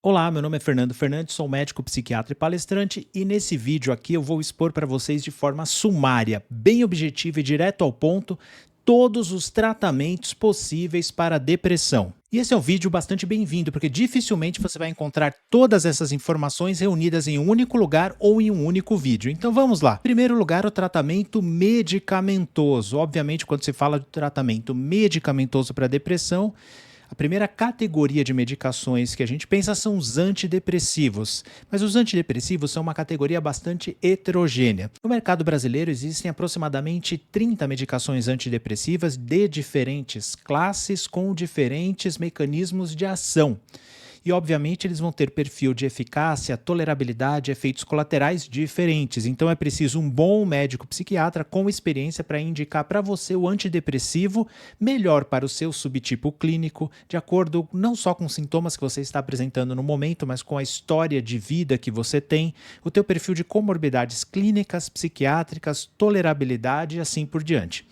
Olá, meu nome é Fernando Fernandes, sou médico psiquiatra e palestrante e nesse vídeo aqui eu vou expor para vocês de forma sumária, bem objetiva e direto ao ponto, todos os tratamentos possíveis para a depressão. E esse é um vídeo bastante bem-vindo, porque dificilmente você vai encontrar todas essas informações reunidas em um único lugar ou em um único vídeo. Então vamos lá. Em primeiro lugar, o tratamento medicamentoso. Obviamente, quando se fala de tratamento medicamentoso para depressão, a primeira categoria de medicações que a gente pensa são os antidepressivos, mas os antidepressivos são uma categoria bastante heterogênea. No mercado brasileiro existem aproximadamente 30 medicações antidepressivas de diferentes classes com diferentes mecanismos de ação. E, obviamente, eles vão ter perfil de eficácia, tolerabilidade e efeitos colaterais diferentes. Então, é preciso um bom médico psiquiatra com experiência para indicar para você o antidepressivo melhor para o seu subtipo clínico, de acordo não só com os sintomas que você está apresentando no momento, mas com a história de vida que você tem, o teu perfil de comorbidades clínicas, psiquiátricas, tolerabilidade e assim por diante.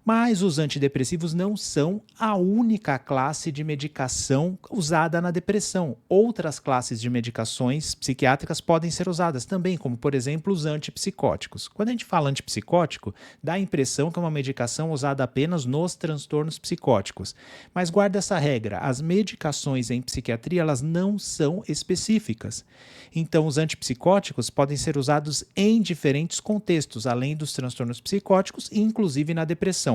Mas os antidepressivos não são a única classe de medicação usada na depressão. Outras classes de medicações psiquiátricas podem ser usadas também, como por exemplo os antipsicóticos. Quando a gente fala antipsicótico, dá a impressão que é uma medicação usada apenas nos transtornos psicóticos. Mas guarda essa regra, as medicações em psiquiatria elas não são específicas. Então os antipsicóticos podem ser usados em diferentes contextos, além dos transtornos psicóticos, inclusive na depressão.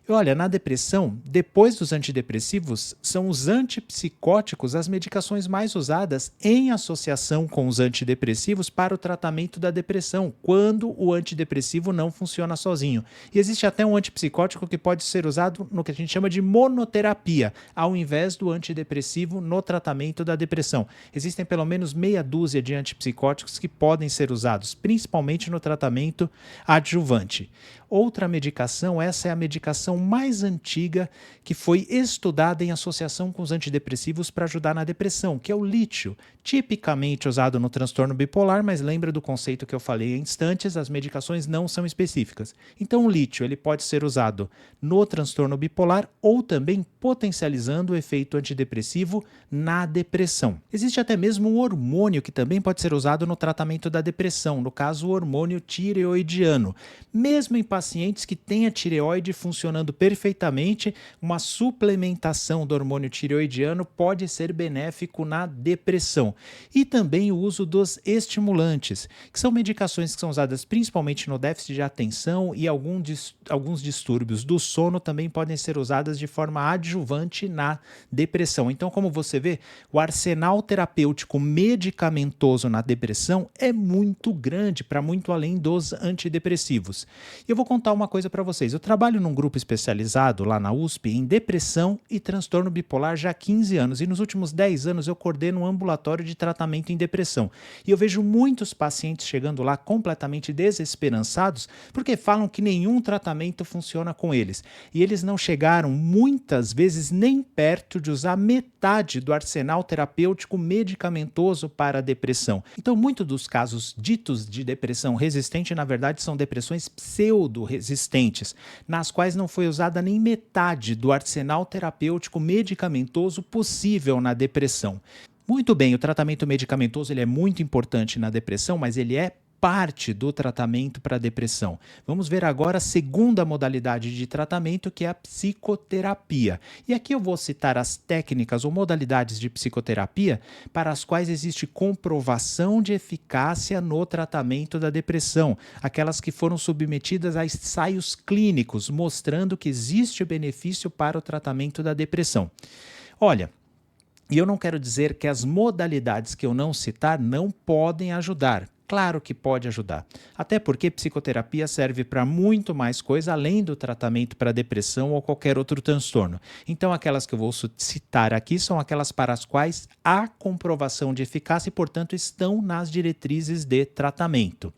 E olha, na depressão, depois dos antidepressivos, são os antipsicóticos as medicações mais usadas em associação com os antidepressivos para o tratamento da depressão, quando o antidepressivo não funciona sozinho. E existe até um antipsicótico que pode ser usado no que a gente chama de monoterapia, ao invés do antidepressivo no tratamento da depressão. Existem pelo menos meia dúzia de antipsicóticos que podem ser usados, principalmente no tratamento adjuvante. Outra medicação, essa é a medicação mais antiga que foi estudada em associação com os antidepressivos para ajudar na depressão, que é o lítio, tipicamente usado no transtorno bipolar, mas lembra do conceito que eu falei em instantes, as medicações não são específicas. Então o lítio ele pode ser usado no transtorno bipolar ou também potencializando o efeito antidepressivo na depressão. Existe até mesmo um hormônio que também pode ser usado no tratamento da depressão, no caso o hormônio tireoidiano. Mesmo em pacientes que têm a tireoide funcionando perfeitamente, uma suplementação do hormônio tireoidiano pode ser benéfico na depressão. E também o uso dos estimulantes, que são medicações que são usadas principalmente no déficit de atenção e alguns distúrbios do sono também podem ser usadas de forma adjuvante na depressão. Então, como você vê, o arsenal terapêutico medicamentoso na depressão é muito grande, para muito além dos antidepressivos. E eu vou contar uma coisa para vocês. Eu trabalho num grupo especializado lá na USP em depressão e transtorno bipolar já há 15 anos e nos últimos 10 anos eu coordeno um ambulatório de tratamento em depressão. E eu vejo muitos pacientes chegando lá completamente desesperançados porque falam que nenhum tratamento funciona com eles. E eles não chegaram muitas vezes nem perto de usar metade do arsenal terapêutico medicamentoso para a depressão. Então, muitos dos casos ditos de depressão resistente, na verdade, são depressões pseudo-resistentes, nas quais não foi usada nem metade do arsenal terapêutico medicamentoso possível na depressão. Muito bem, o tratamento medicamentoso ele é muito importante na depressão, mas ele é parte do tratamento para a depressão. Vamos ver agora a segunda modalidade de tratamento, que é a psicoterapia. E aqui eu vou citar as técnicas ou modalidades de psicoterapia para as quais existe comprovação de eficácia no tratamento da depressão, aquelas que foram submetidas a ensaios clínicos, mostrando que existe benefício para o tratamento da depressão. Olha, e eu não quero dizer que as modalidades que eu não citar não podem ajudar. Claro que pode ajudar. Até porque psicoterapia serve para muito mais coisa além do tratamento para depressão ou qualquer outro transtorno. Então, aquelas que eu vou citar aqui são aquelas para as quais há comprovação de eficácia e, portanto, estão nas diretrizes de tratamento.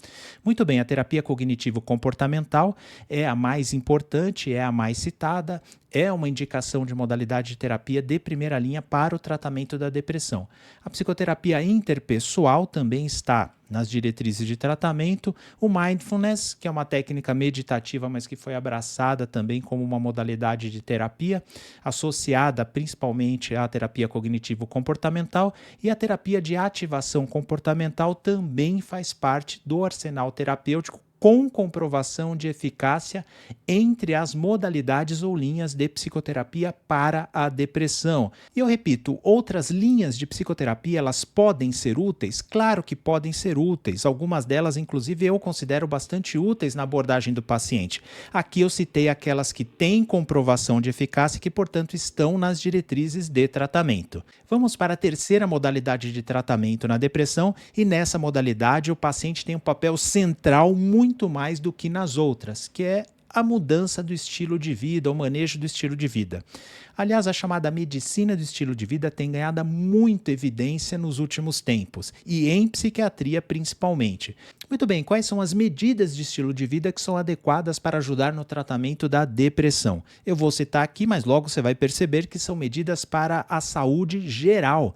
Muito bem, a terapia cognitivo-comportamental é a mais importante, é a mais citada, é uma indicação de modalidade de terapia de primeira linha para o tratamento da depressão. A psicoterapia interpessoal também está nas diretrizes de tratamento. O mindfulness, que é uma técnica meditativa, mas que foi abraçada também como uma modalidade de terapia, associada principalmente à terapia cognitivo-comportamental, e a terapia de ativação comportamental também faz parte do arsenal terapêutico, com comprovação de eficácia entre as modalidades ou linhas de psicoterapia para a depressão. E eu repito, outras linhas de psicoterapia, elas podem ser úteis? Claro que podem ser úteis. Algumas delas, inclusive, eu considero bastante úteis na abordagem do paciente. Aqui eu citei aquelas que têm comprovação de eficácia e que, portanto, estão nas diretrizes de tratamento. Vamos para a terceira modalidade de tratamento na depressão, e nessa modalidade o paciente tem um papel central muito mais do que nas outras, que é a mudança do estilo de vida, o manejo do estilo de vida. Aliás, a chamada medicina do estilo de vida tem ganhado muita evidência nos últimos tempos, e em psiquiatria principalmente. Muito bem, quais são as medidas de estilo de vida que são adequadas para ajudar no tratamento da depressão? Eu vou citar aqui, mas logo você vai perceber que são medidas para a saúde geral.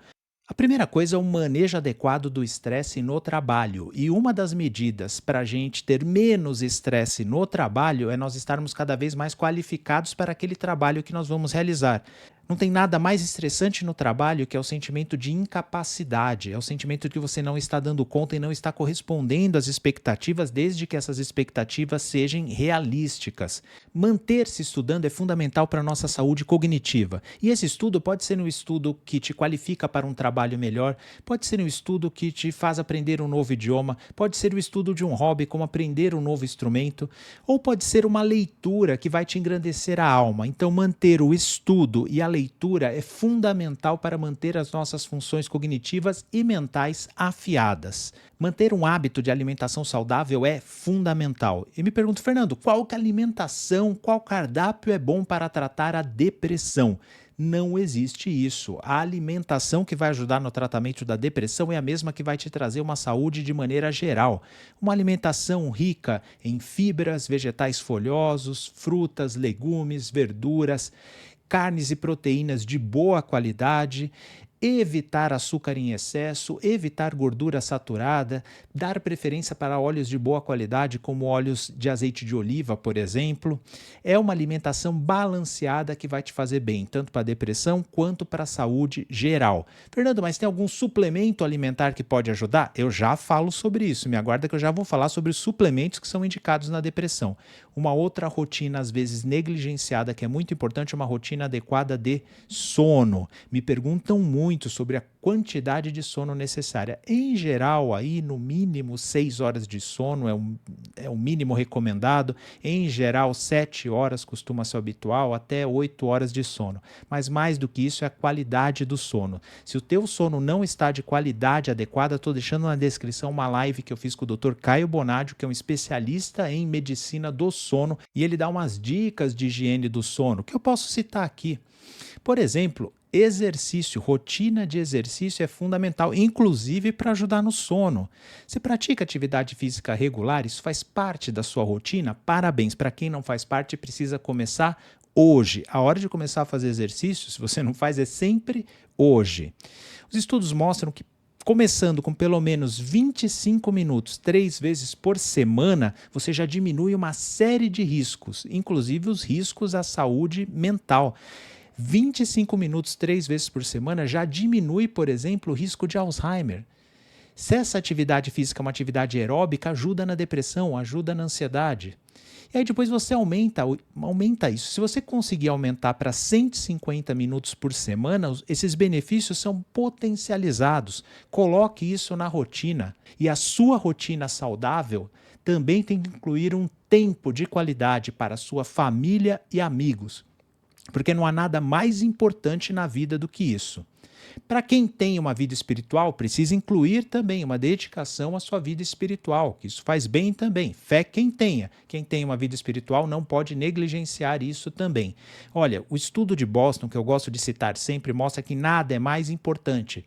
A primeira coisa é o manejo adequado do estresse no trabalho. E uma das medidas para a gente ter menos estresse no trabalho é nós estarmos cada vez mais qualificados para aquele trabalho que nós vamos realizar. Não tem nada mais estressante no trabalho que é o sentimento de incapacidade, é o sentimento de que você não está dando conta e não está correspondendo às expectativas, desde que essas expectativas sejam realísticas. Manter-se estudando é fundamental para a nossa saúde cognitiva. E esse estudo pode ser um estudo que te qualifica para um trabalho melhor, pode ser um estudo que te faz aprender um novo idioma, pode ser o estudo de um hobby, como aprender um novo instrumento, ou pode ser uma leitura que vai te engrandecer a alma. Então, manter o estudo e a leitura é fundamental para manter as nossas funções cognitivas e mentais afiadas. Manter um hábito de alimentação saudável é fundamental. E me pergunto, Fernando, qual que alimentação, qual cardápio é bom para tratar a depressão? Não existe isso. A alimentação que vai ajudar no tratamento da depressão é a mesma que vai te trazer uma saúde de maneira geral. Uma alimentação rica em fibras, vegetais folhosos, frutas, legumes, verduras, carnes e proteínas de boa qualidade, evitar açúcar em excesso, evitar gordura saturada, dar preferência para óleos de boa qualidade, como óleos de azeite de oliva, por exemplo. É uma alimentação balanceada que vai te fazer bem, tanto para a depressão quanto para a saúde geral. Fernando, mas tem algum suplemento alimentar que pode ajudar? Eu já falo sobre isso, me aguarda que eu já vou falar sobre os suplementos que são indicados na depressão. Uma outra rotina, às vezes negligenciada, que é muito importante, é uma rotina adequada de sono. Me perguntam muito sobre a quantidade de sono necessária. Em geral, aí no mínimo 6 horas de sono é o mínimo recomendado. Em geral, 7 horas costuma ser habitual, até 8 horas de sono. Mas mais do que isso é a qualidade do sono. Se o teu sono não está de qualidade adequada, estou deixando na descrição uma live que eu fiz com o Dr. Caio Bonadio, que é um especialista em medicina do sono, e ele dá umas dicas de higiene do sono, que eu posso citar aqui. Por exemplo, exercício, rotina de exercício é fundamental, inclusive para ajudar no sono. Você pratica atividade física regular? Isso faz parte da sua rotina? Parabéns. Para quem não faz parte, precisa começar hoje. A hora de começar a fazer exercício, se você não faz, é sempre hoje. Os estudos mostram que começando com pelo menos 25 minutos, 3 vezes por semana, você já diminui uma série de riscos, inclusive os riscos à saúde mental. 25 minutos 3 vezes por semana já diminui, por exemplo, o risco de Alzheimer. Se essa atividade física é uma atividade aeróbica, ajuda na depressão, ajuda na ansiedade. E aí depois você aumenta isso. Se você conseguir aumentar para 150 minutos por semana, esses benefícios são potencializados. Coloque isso na rotina. E a sua rotina saudável também tem que incluir um tempo de qualidade para sua família e amigos. Porque não há nada mais importante na vida do que isso. Para quem tem uma vida espiritual, precisa incluir também uma dedicação à sua vida espiritual, que isso faz bem também. Fé quem tenha. Quem tem uma vida espiritual não pode negligenciar isso também. Olha, o estudo de Boston, que eu gosto de citar sempre, mostra que nada é mais importante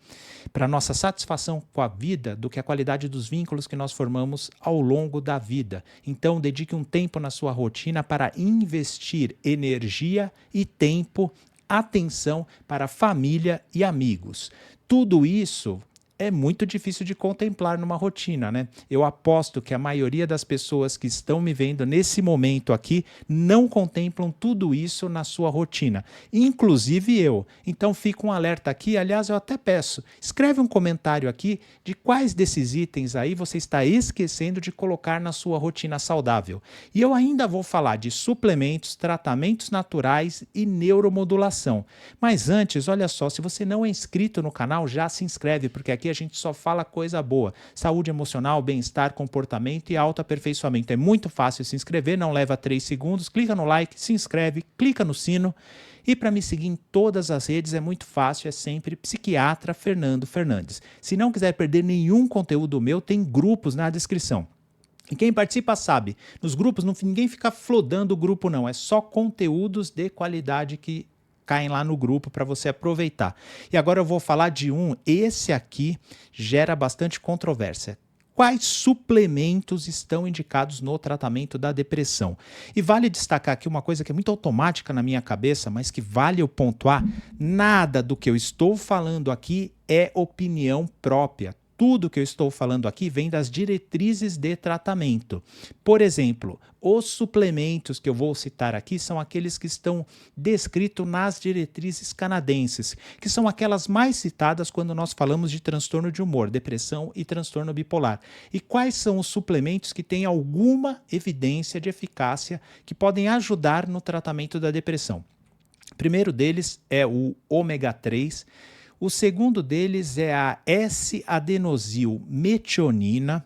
para nossa satisfação com a vida do que a qualidade dos vínculos que nós formamos ao longo da vida. Então, dedique um tempo na sua rotina para investir energia e tempo, atenção para família e amigos. Tudo isso é muito difícil de contemplar numa rotina, né? Eu aposto que a maioria das pessoas que estão me vendo nesse momento aqui não contemplam tudo isso na sua rotina, inclusive eu. Então fica um alerta aqui, aliás, eu até peço, escreve um comentário aqui de quais desses itens aí você está esquecendo de colocar na sua rotina saudável. E eu ainda vou falar de suplementos, tratamentos naturais e neuromodulação. Mas antes, olha só, se você não é inscrito no canal, já se inscreve, porque aqui a gente só fala coisa boa. Saúde emocional, bem-estar, comportamento e autoaperfeiçoamento. É muito fácil se inscrever, não leva 3 segundos. Clica no like, se inscreve, clica no sino. E para me seguir em todas as redes é muito fácil, é sempre Psiquiatra Fernando Fernandes. Se não quiser perder nenhum conteúdo meu, tem grupos na descrição. E quem participa sabe, nos grupos ninguém fica flodando o grupo não, é só conteúdos de qualidade que caem lá no grupo para você aproveitar. E agora eu vou falar de esse aqui gera bastante controvérsia. Quais suplementos estão indicados no tratamento da depressão? E vale destacar aqui uma coisa que é muito automática na minha cabeça, mas que vale eu pontuar: nada do que eu estou falando aqui é opinião própria. Tudo que eu estou falando aqui vem das diretrizes de tratamento. Por exemplo, os suplementos que eu vou citar aqui são aqueles que estão descritos nas diretrizes canadenses, que são aquelas mais citadas quando nós falamos de transtorno de humor, depressão e transtorno bipolar. E quais são os suplementos que têm alguma evidência de eficácia que podem ajudar no tratamento da depressão? O primeiro deles é o ômega 3. O segundo deles é a S-adenosilmetionina,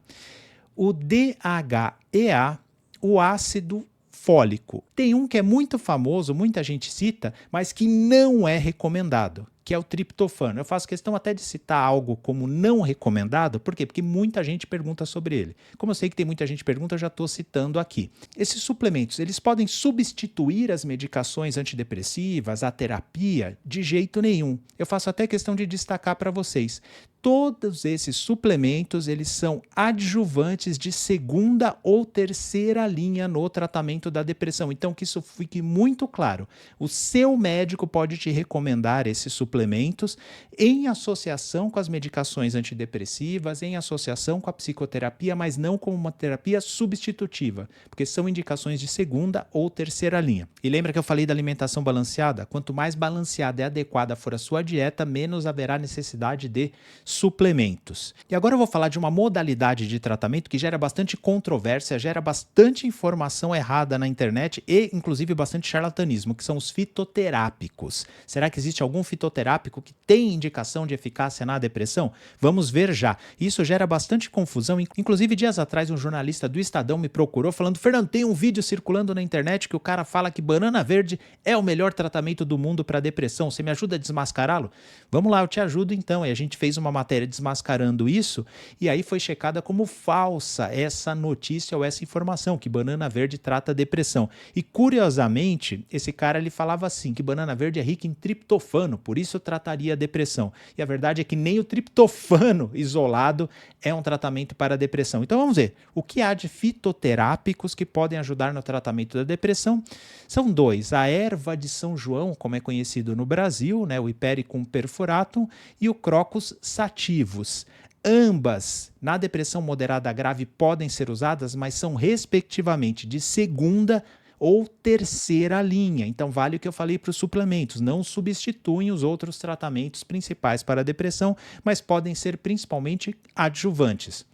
o DHEA, o ácido fólico. Tem um que é muito famoso, muita gente cita, mas que não é recomendado, que é o triptofano. Eu faço questão até de citar algo como não recomendado, por quê? Porque muita gente pergunta sobre ele. Como eu sei que tem muita gente que pergunta, eu já estou citando aqui. Esses suplementos, eles podem substituir as medicações antidepressivas, a terapia? De jeito nenhum. Eu faço até questão de destacar para vocês. Todos esses suplementos, eles são adjuvantes de segunda ou terceira linha no tratamento da depressão. Então, que isso fique muito claro. O seu médico pode te recomendar esses suplementos em associação com as medicações antidepressivas, em associação com a psicoterapia, mas não como uma terapia substitutiva, porque são indicações de segunda ou terceira linha. E lembra que eu falei da alimentação balanceada? Quanto mais balanceada e adequada for a sua dieta, menos haverá necessidade de suplementos. E agora eu vou falar de uma modalidade de tratamento que gera bastante controvérsia, gera bastante informação errada na internet e, inclusive, bastante charlatanismo, que são os fitoterápicos. Será que existe algum fitoterápico que tem indicação de eficácia na depressão? Vamos ver já. Isso gera bastante confusão. Inclusive, dias atrás, um jornalista do Estadão me procurou falando: Fernando, tem um vídeo circulando na internet que o cara fala que banana verde é o melhor tratamento do mundo para depressão. Você me ajuda a desmascará-lo? Vamos lá, eu te ajudo então. E a gente fez uma matéria desmascarando isso, e aí foi checada como falsa essa notícia ou essa informação, que banana verde trata depressão. E curiosamente, esse cara ele falava assim, que banana verde é rica em triptofano, por isso trataria a depressão. E a verdade é que nem o triptofano isolado é um tratamento para a depressão. Então vamos ver, o que há de fitoterápicos que podem ajudar no tratamento da depressão? São dois, a erva de São João, como é conhecido no Brasil, né, o Hipericum perfuratum, e o Crocus sativus. Ambas, na depressão moderada grave, podem ser usadas, mas são respectivamente de segunda ou terceira linha. Então vale o que eu falei para os suplementos, não substituem os outros tratamentos principais para a depressão, mas podem ser principalmente adjuvantes.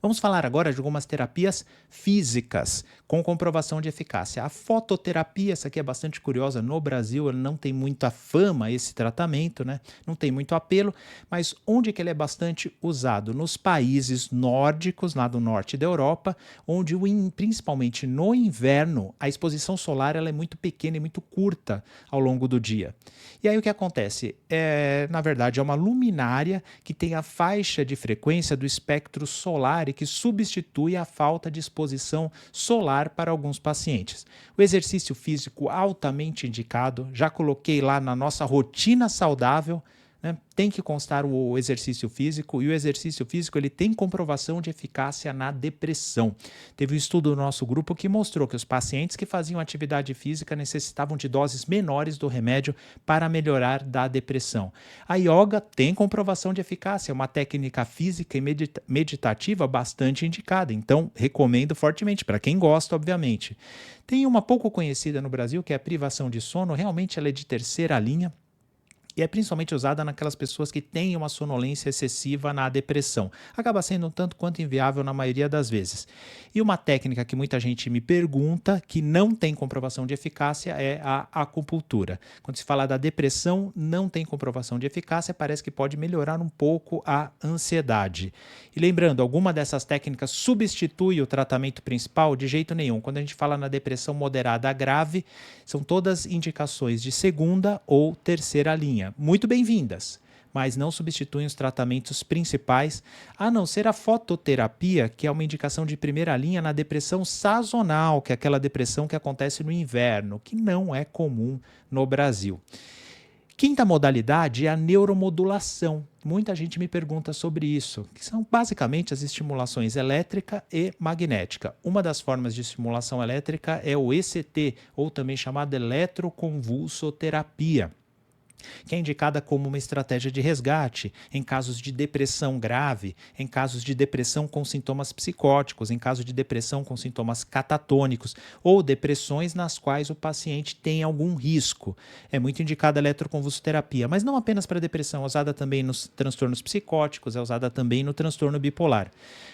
Vamos falar agora de algumas terapias físicas com comprovação de eficácia. A fototerapia, essa aqui é bastante curiosa, no Brasil ele não tem muita fama esse tratamento, né? Não tem muito apelo, mas onde que ele é bastante usado? Nos países nórdicos, lá do norte da Europa, onde principalmente no inverno a exposição solar ela é muito pequena e muito curta ao longo do dia. E aí o que acontece? Na verdade, é uma luminária que tem a faixa de frequência do espectro solar e que substitui a falta de exposição solar para alguns pacientes. O exercício físico altamente indicado, já coloquei lá na nossa rotina saudável, né? Tem que constar o exercício físico e o exercício físico ele tem comprovação de eficácia na depressão. Teve um estudo do nosso grupo que mostrou que os pacientes que faziam atividade física necessitavam de doses menores do remédio para melhorar da depressão. A yoga tem comprovação de eficácia, é uma técnica física e meditativa bastante indicada, então recomendo fortemente para quem gosta, obviamente. Tem uma pouco conhecida no Brasil que é a privação de sono, realmente ela é de terceira linha, e é principalmente usada naquelas pessoas que têm uma sonolência excessiva na depressão. Acaba sendo um tanto quanto inviável na maioria das vezes. E uma técnica que muita gente me pergunta, que não tem comprovação de eficácia, é a acupuntura. Quando se fala da depressão, não tem comprovação de eficácia, parece que pode melhorar um pouco a ansiedade. E lembrando, alguma dessas técnicas substitui o tratamento principal? De jeito nenhum. Quando a gente fala na depressão moderada a grave, são todas indicações de segunda ou terceira linha. Muito bem-vindas, mas não substituem os tratamentos principais, a não ser a fototerapia, que é uma indicação de primeira linha na depressão sazonal, que é aquela depressão que acontece no inverno, que não é comum no Brasil. Quinta modalidade é a neuromodulação. Muita gente me pergunta sobre isso, que são basicamente as estimulações elétrica e magnética. Uma das formas de estimulação elétrica é o ECT, ou também chamada eletroconvulsoterapia, que é indicada como uma estratégia de resgate em casos de depressão grave, em casos de depressão com sintomas psicóticos, em caso de depressão com sintomas catatônicos ou depressões nas quais o paciente tem algum risco. É muito indicada a eletroconvulsoterapia, mas não apenas para depressão, é usada também nos transtornos psicóticos, é usada também no transtorno bipolar.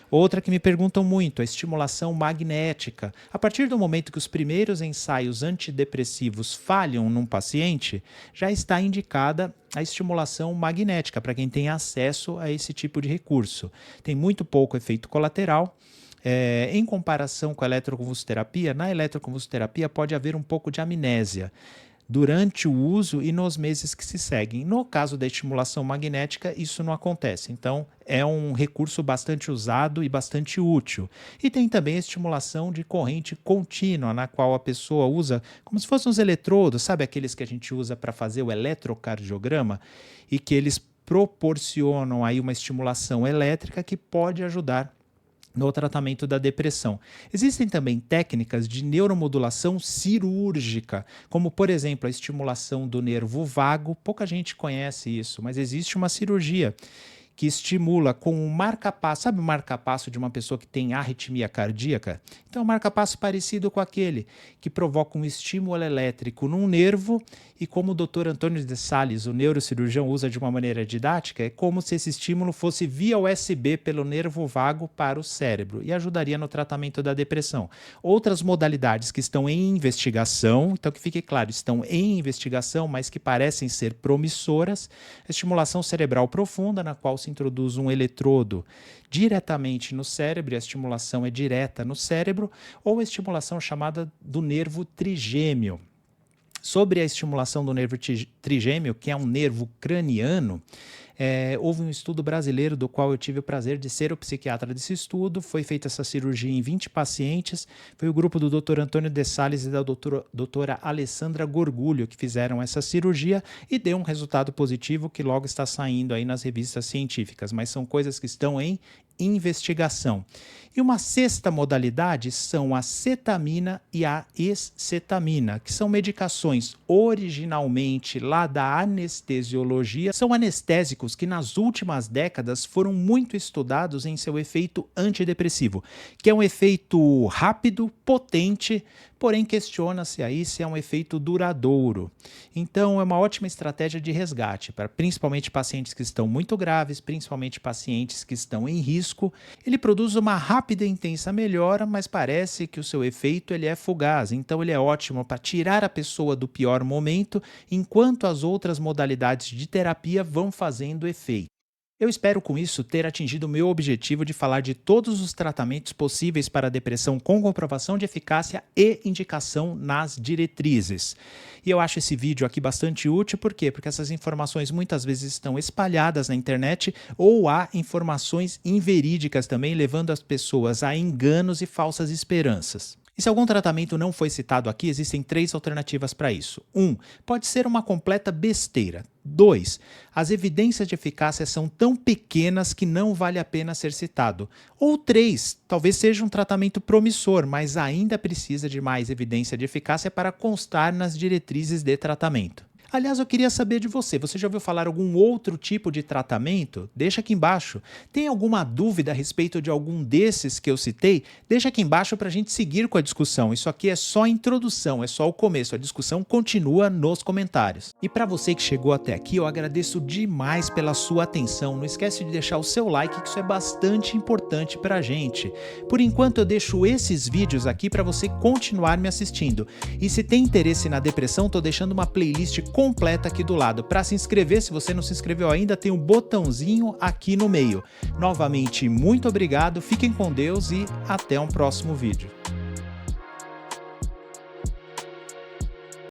Outra que me perguntam muito, a estimulação magnética. A partir do momento que os primeiros ensaios antidepressivos falham num paciente, já está indicada a estimulação magnética para quem tem acesso a esse tipo de recurso. Tem muito pouco efeito colateral. Em comparação com a eletroconvulsoterapia, na eletroconvulsoterapia pode haver um pouco de amnésia durante o uso e nos meses que se seguem. No caso da estimulação magnética, isso não acontece. Então, é um recurso bastante usado e bastante útil. E tem também a estimulação de corrente contínua, na qual a pessoa usa como se fossem uns eletrodos, sabe aqueles que a gente usa para fazer o eletrocardiograma? E que eles proporcionam aí uma estimulação elétrica que pode ajudar no tratamento da depressão. Existem também técnicas de neuromodulação cirúrgica, como por exemplo a estimulação do nervo vago. Pouca gente conhece isso, mas existe uma cirurgia que estimula com um marca-passo. Sabe o marca-passo de uma pessoa que tem arritmia cardíaca? Então, é um marca-passo parecido com aquele que provoca um estímulo elétrico num nervo e como o Dr. Antônio de Sales, o neurocirurgião, usa de uma maneira didática, é como se esse estímulo fosse via USB pelo nervo vago para o cérebro e ajudaria no tratamento da depressão. Outras modalidades que estão em investigação, então que fique claro, estão em investigação, mas que parecem ser promissoras, a estimulação cerebral profunda, na qual se introduz um eletrodo diretamente no cérebro, e a estimulação é direta no cérebro, ou a estimulação chamada do nervo trigêmeo. Sobre a estimulação do nervo trigêmeo, que é um nervo craniano, houve um estudo brasileiro do qual eu tive o prazer de ser o psiquiatra desse estudo. Foi feita essa cirurgia em 20 pacientes. Foi o grupo do Dr. Antônio de Sales e da doutora Alessandra Gorgulho que fizeram essa cirurgia e deu um resultado positivo que logo está saindo aí nas revistas científicas, mas são coisas que estão em investigação. E uma sexta modalidade são a cetamina e a escetamina, que são medicações originalmente lá da anestesiologia. São anestésicos que nas últimas décadas foram muito estudados em seu efeito antidepressivo, que é um efeito rápido, potente, porém questiona-se aí se é um efeito duradouro. Então é uma ótima estratégia de resgate para principalmente pacientes que estão muito graves, principalmente pacientes que estão em risco. Ele produz uma rápida e intensa melhora, mas parece que o seu efeito ele é fugaz, então ele é ótimo para tirar a pessoa do pior momento, enquanto as outras modalidades de terapia vão fazendo efeito. Eu espero com isso ter atingido o meu objetivo de falar de todos os tratamentos possíveis para a depressão com comprovação de eficácia e indicação nas diretrizes. E eu acho esse vídeo aqui bastante útil, por quê? Porque essas informações muitas vezes estão espalhadas na internet ou há informações inverídicas também, levando as pessoas a enganos e falsas esperanças. E se algum tratamento não foi citado aqui, existem 3 alternativas para isso. 1. Pode ser uma completa besteira. 2. As evidências de eficácia são tão pequenas que não vale a pena ser citado. Ou 3. Talvez seja um tratamento promissor, mas ainda precisa de mais evidência de eficácia para constar nas diretrizes de tratamento. Aliás, eu queria saber de você. Você já ouviu falar algum outro tipo de tratamento? Deixa aqui embaixo. Tem alguma dúvida a respeito de algum desses que eu citei? Deixa aqui embaixo para a gente seguir com a discussão. Isso aqui é só a introdução, é só o começo. A discussão continua nos comentários. E para você que chegou até aqui, eu agradeço demais pela sua atenção. Não esquece de deixar o seu like, que isso é bastante importante para a gente. Por enquanto, eu deixo esses vídeos aqui para você continuar me assistindo. E se tem interesse na depressão, estou deixando uma playlist completa aqui do lado. Para se inscrever, se você não se inscreveu ainda, tem um botãozinho aqui no meio. Novamente, muito obrigado, fiquem com Deus e até um próximo vídeo.